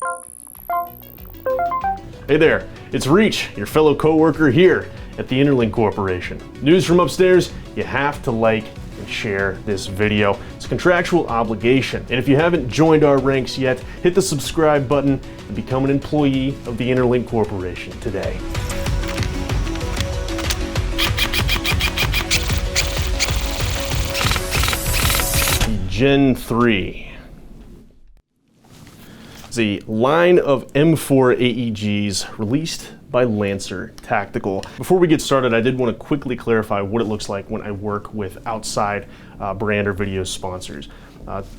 Hey there, it's Reach, your fellow coworker here at the Interlink Corporation. News from upstairs, you have to like and share this video. It's a contractual obligation. And if you haven't joined our ranks yet, hit the subscribe button and become an employee of the Interlink Corporation today. The Gen 3. It's a line of M4 AEGs released by Lancer Tactical. Before we get started, I did want to quickly clarify what it looks like when I work with outside brand or video sponsors.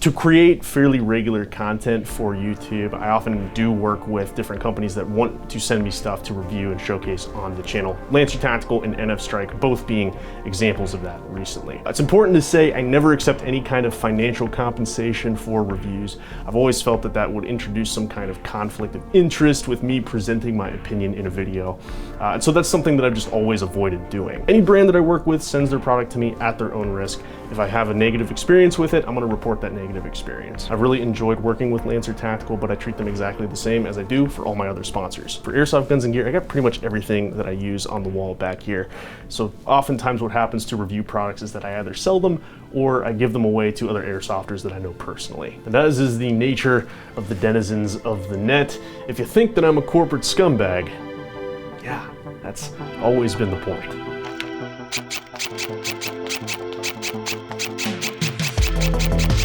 To create fairly regular content for YouTube, I often do work with different companies that want to send me stuff to review and showcase on the channel. Lancer Tactical and NF Strike both being examples of that recently. It's important to say I never accept any kind of financial compensation for reviews. I've always felt that that would introduce some kind of conflict of interest with me presenting my opinion in a video. And so that's something that I've just always avoided doing. Any brand that I work with sends their product to me at their own risk. If I have a negative experience with it, I'm going to report that negative experience. I've really enjoyed working with Lancer Tactical, but I treat them exactly the same as I do for all my other sponsors. For airsoft guns and gear, I got pretty much everything that I use on the wall back here. So oftentimes what happens to review products is that I either sell them or I give them away to other airsofters that I know personally. And that is the nature of the denizens of the net. If you think that I'm a corporate scumbag, yeah, that's always been the point.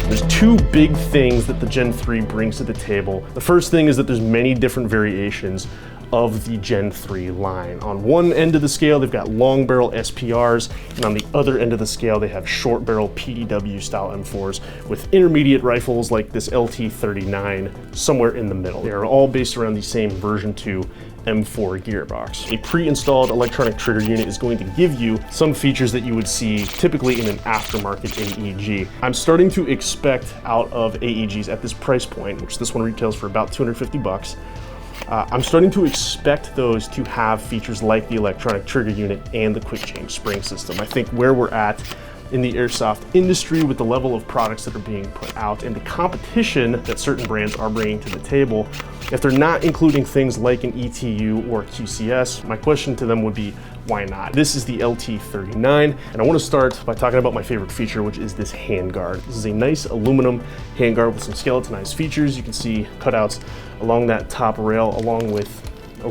There's two big things that the Gen 3 brings to the table. The first thing is that there's many different variations of the Gen 3 line. On one end of the scale, they've got long barrel SPRs, and on the other end of the scale, they have short barrel PDW style M4s with intermediate rifles like this LT39 somewhere in the middle. They are all based around the same version 2 M4 gearbox. A pre-installed electronic trigger unit is going to give you some features that you would see typically in an aftermarket AEG. I'm starting to expect out of AEGs at this price point, which this one retails for about 250 bucks. I'm starting to expect those to have features like the electronic trigger unit and the quick change spring system. I think where we're at in the airsoft industry with the level of products that are being put out and the competition that certain brands are bringing to the table, if they're not including things like an ETU or QCS, my question to them would be, why not? This is the LT39, and I want to start by talking about my favorite feature, which is this handguard. This is a nice aluminum handguard with some skeletonized features. You can see cutouts along that top rail, along with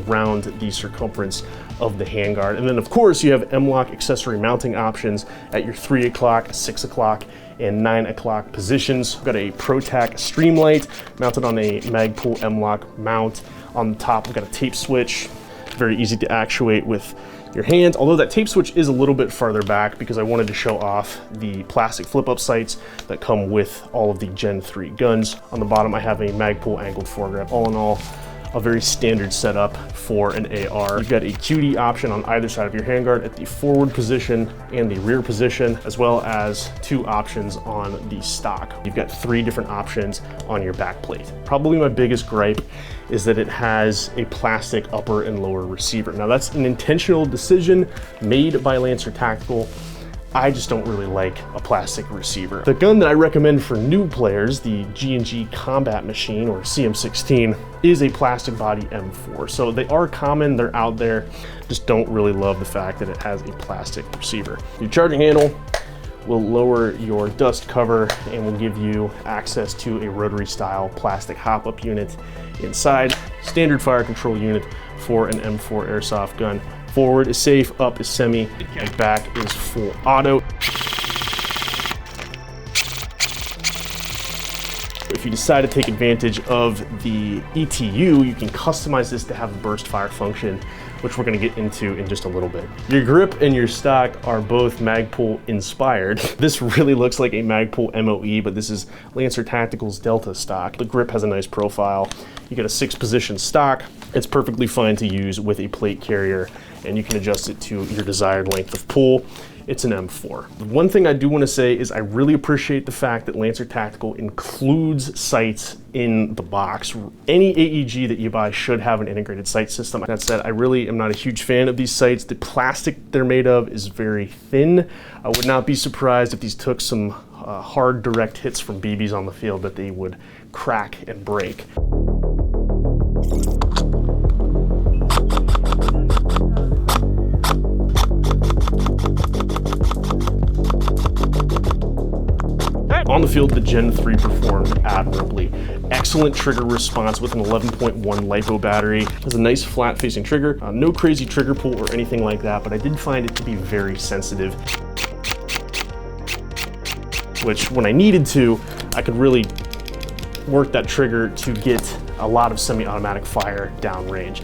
around the circumference of the handguard. And then of course you have M-LOK accessory mounting options at your 3 o'clock, 6 o'clock, and 9 o'clock positions. We've got a ProTac Streamlight mounted on a Magpul M-LOK mount. On the top, we've got a tape switch, very easy to actuate with your hand, although that tape switch is a little bit farther back because I wanted to show off the plastic flip-up sights that come with all of the Gen 3 guns. On the bottom, I have a Magpul angled foregrip. All in all, a very standard setup for an AR. You've got a QD option on either side of your handguard at the forward position and the rear position, as well as 2 options on the stock. You've got 3 different options on your back plate. Probably my biggest gripe is that it has a plastic upper and lower receiver. Now that's an intentional decision made by Lancer Tactical. I just don't really like a plastic receiver. The gun that I recommend for new players, the G&G Combat Machine, or CM16, is a plastic body M4. So they are common, they're out there, just don't really love the fact that it has a plastic receiver. Your charging handle will lower your dust cover and will give you access to a rotary style plastic hop-up unit inside. Standard fire control unit for an M4 airsoft gun. Forward is safe, up is semi, and back is full auto. If you decide to take advantage of the ETU, you can customize this to have a burst fire function, which we're going to get into in just a little bit. Your grip and your stock are both Magpul inspired. This really looks like a Magpul MOE, but this is Lancer Tactical's Delta stock. The grip has a nice profile. You get a 6-position stock. It's perfectly fine to use with a plate carrier, and you can adjust it to your desired length of pull. It's an M4. The one thing I do want to say is I really appreciate the fact that Lancer Tactical includes sights in the box. Any AEG that you buy should have an integrated sight system. That said, I really am not a huge fan of these sights. The plastic they're made of is very thin. I would not be surprised if these took some hard direct hits from BBs on the field that they would crack and break. field, the Gen 3 performed admirably. Excellent trigger response with an 11.1 LiPo battery. It has a nice flat facing trigger, no crazy trigger pull or anything like that, but I did find it to be very sensitive, which when I needed to, I could really work that trigger to get a lot of semi-automatic fire downrange.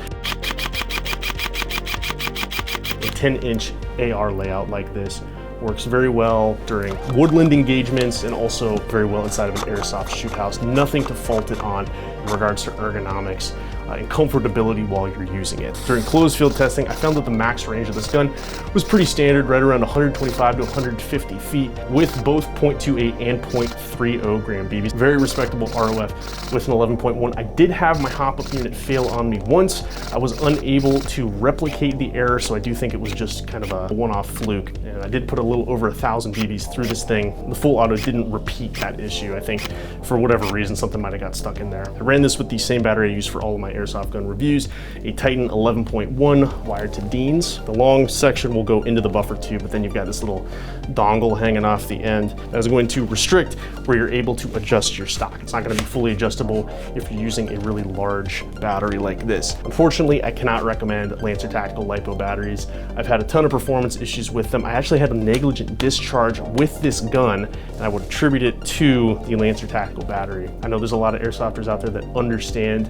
A 10-inch AR layout like this works very well during woodland engagements and also very well inside of an airsoft shoot house. Nothing to fault it on in regards to ergonomics and comfortability while you're using it. During closed field testing, I found that the max range of this gun was pretty standard, right around 125 to 150 feet with both .28 and .30 gram BBs. Very respectable ROF with an 11.1. I did have my hop-up unit fail on me once. I was unable to replicate the error, so I do think it was just kind of a one-off fluke. And I did put a little over 1,000 BBs through this thing. The full auto didn't repeat that issue. I think for whatever reason, something might have got stuck in there. I ran this with the same battery I used for all of my airsoft gun reviews, a Titan 11.1 wired to Dean's. The long section will go into the buffer tube, but then you've got this little dongle hanging off the end that is going to restrict where you're able to adjust your stock. It's not going to be fully adjustable if you're using a really large battery like this. Unfortunately, I cannot recommend Lancer Tactical LiPo batteries. I've had a ton of performance issues with them. I actually had a negligent discharge with this gun, and I would attribute it to the Lancer Tactical battery. I know there's a lot of airsofters out there that understand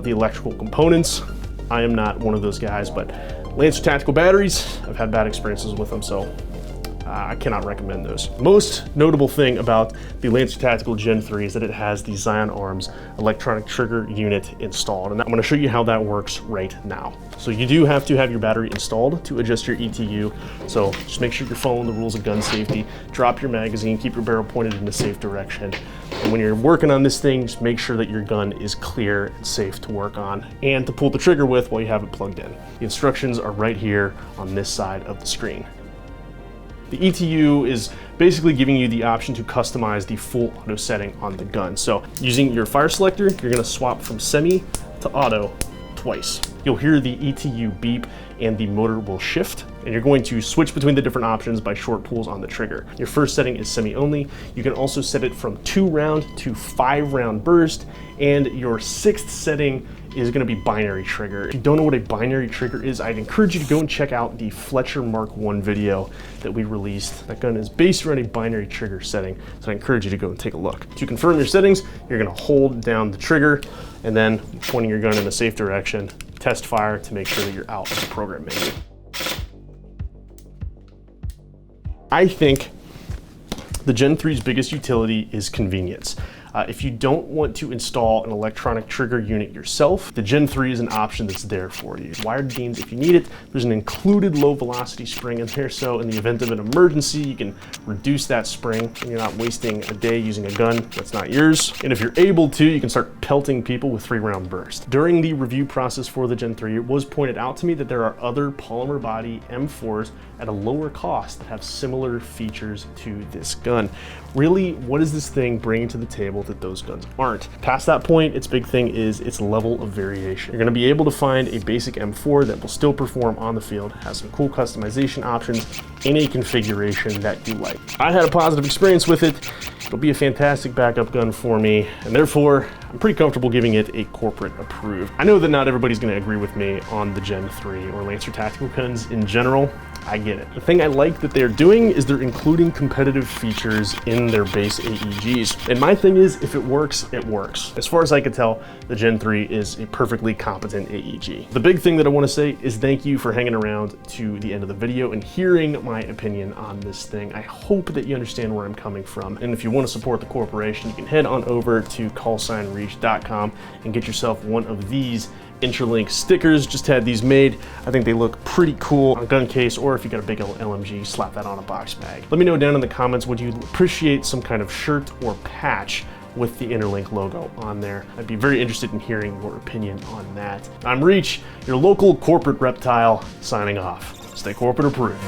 the electrical components. I am not one of those guys, but Lancer Tactical batteries, I've had bad experiences with them, so I cannot recommend those. Most notable thing about the Lancer Tactical Gen 3 is that it has the Zion Arms electronic trigger unit installed, and I'm going to show you how that works right now. So you do have to have your battery installed to adjust your ETU, so just make sure you're following the rules of gun safety. Drop your magazine, keep your barrel pointed in a safe direction, and when you're working on this thing, just make sure that your gun is clear and safe to work on and to pull the trigger with while you have it plugged in. The instructions are right here on this side of the screen. The ETU is basically giving you the option to customize the full auto setting on the gun. So using your fire selector, you're gonna swap from semi to auto twice. You'll hear the ETU beep and the motor will shift, and you're going to switch between the different options by short pulls on the trigger. Your first setting is semi only. You can also set it from 2-round to 5-round burst, and your 6th setting is going to be binary trigger. If you don't know what a binary trigger is, I'd encourage you to go and check out the Fletcher Mark 1 video that we released. That gun is based around a binary trigger setting, so I encourage you to go and take a look. To confirm your settings, you're going to hold down the trigger and then pointing your gun in a safe direction, test fire to make sure that you're out of the program menu. I think the Gen 3's biggest utility is convenience. If you don't want to install an electronic trigger unit yourself, the Gen 3 is an option that's there for you. Wired Deans if you need it. There's an included low velocity spring in there, so in the event of an emergency, you can reduce that spring and you're not wasting a day using a gun that's not yours. And if you're able to, you can start pelting people with 3-round burst. During the review process for the Gen 3, it was pointed out to me that there are other polymer body M4s at a lower cost that have similar features to this gun. Really, what is this thing bringing to the table that those guns aren't? Past that point, its big thing is its level of variation. You're gonna be able to find a basic M4 that will still perform on the field, has some cool customization options in a configuration that you like. I had a positive experience with it. It'll be a fantastic backup gun for me, and therefore, I'm pretty comfortable giving it a corporate approved. I know that not everybody's gonna agree with me on the Gen 3 or Lancer Tactical guns in general. I get it. The thing I like that they're doing is they're including competitive features in their base AEGs. And my thing is, if it works, it works. As far as I can tell, the Gen 3 is a perfectly competent AEG. The big thing that I want to say is thank you for hanging around to the end of the video and hearing my opinion on this thing. I hope that you understand where I'm coming from. And if you want to support the corporation, you can head on over to callsignreach.com and get yourself one of these Interlink stickers. Just had these made. I think they look pretty cool on a gun case, or if you got a big LMG, slap that on a box bag. Let me know down in the comments, would you appreciate some kind of shirt or patch with the Interlink logo on there? I'd be very interested in hearing your opinion on that. I'm Reach, your local corporate reptile, signing off. Stay corporate approved.